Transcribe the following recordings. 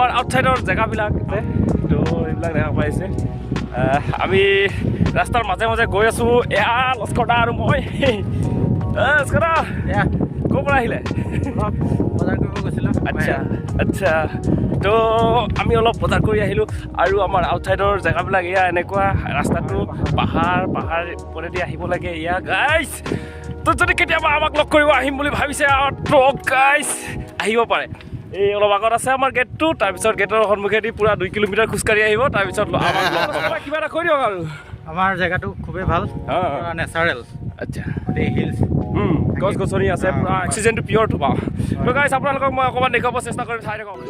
আমাৰ আউটসাইডৰ জেগাবিলাক আছে তো এইবিলাক দেখা পাইছে আমি ৰাস্তাৰ মাজে মাজে গৈ আছোঁ এয়া লস্কৰদা আৰু মই লস্কৰদা ক'ৰ পৰা আহিলে বজাৰ কৰিব গৈছিলোঁ আচ্ছা আচ্ছা তো আমি অলপ বজাৰ কৰি আহিলোঁ আৰু আমাৰ আউটসাইডৰ জেগাবিলাক এয়া এনেকুৱা ৰাস্তাটো পাহাৰ ওপৰেদি আহিব লাগে এয়া গাইজ তো যদি কেতিয়াবা আমাক লগ কৰিব আহিম বুলি ভাবিছে তো গাইজ আহিব পাৰে এই অলপ আগত আছে আমাৰ গেটটো তাৰপিছত গেটৰ সন্মুখেদি পূৰা 2 কিলোমিটাৰ খোজকাঢ়ি আহিব তাৰপিছত কিবা এটা কৈ দিয়ক আৰু আমাৰ জেগাটো খুবেই ভাল নেচাৰেল আচ্ছা হিলছ গছ গছনি আছে পূৰা অক্সিজেনটো পিয়ৰটো পাওঁ তো গাইজ আপোনালোকক মই অকণমান দেখুৱাব চেষ্টা কৰিম চাই থাকক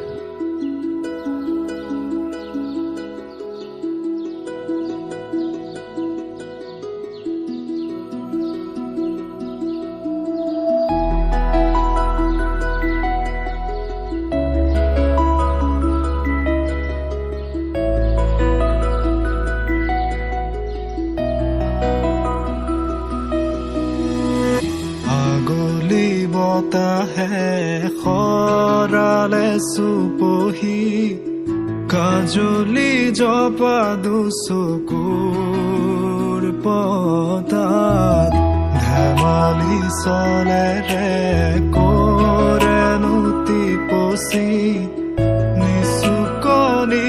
বতাহে খৰালে চুপহি কাজলি জপাদু চকুৰ পতাত ধেমালি চলেৰে কৰেনো টিপচি নিচুকনি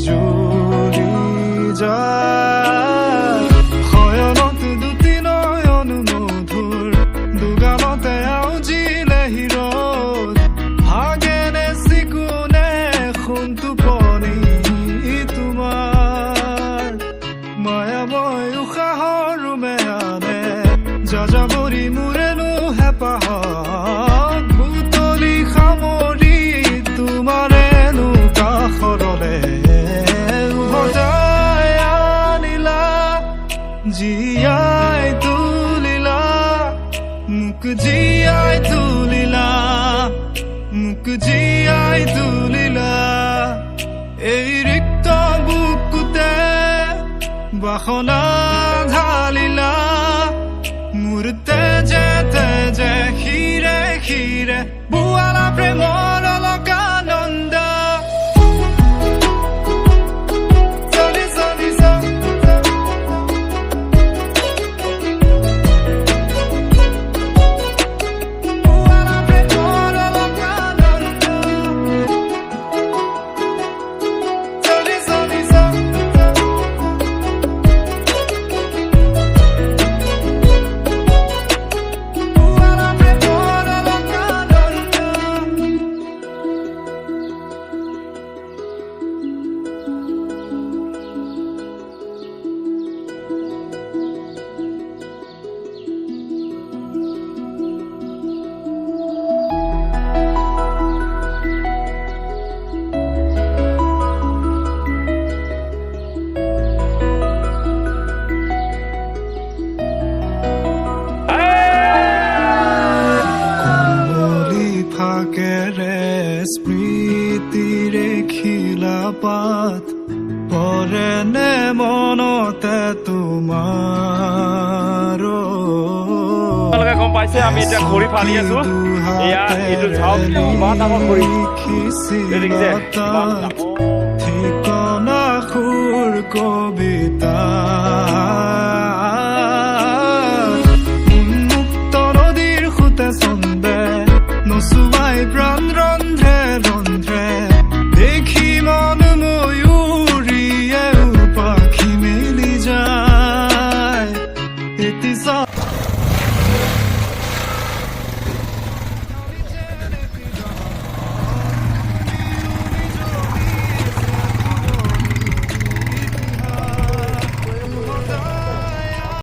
জুৰি যায় শয়নত দুটি নয়ন মধুৰ দুগালতে আউজিলে হিৰত ভাগেনে চিকুনে সোণটো পনি তোমাৰ মায়াময় উশাহৰ মেয়ানে যাযাবৰী মোৰেনো হেঁপাহত বুটলি সামৰি তোমাৰেনো কাষৰলে উভতাই আনিলা জীয়াই তুলিলা মুক জীয়াই তুলিলা এই ৰিক্ত বুকুতে বাসনা ঢালিলা মোৰ তেজে তেজে শিৰে শিৰে বুৱালা প্ৰেমৰ অলকানন্দ স্মৃতিৰে খিলাপাত পৰেনে মনতে তোমাৰ আপোনালোকে গম পাইছে আমি এতিয়া খৰি ফালি আছো এয়া এইটো চাওক ইমান ডাঙৰ খৰি দেখিছে ঠিকনা সুৰ কবিতা উন্মুক্ত নদীৰ সুতে চন্দে নচুৱাই প্ৰাণ ৰন্ধ্ৰে ৰন্ধ্ৰে দেখি মন ময়ূৰীয়ে পাখি মেলি যায় এটি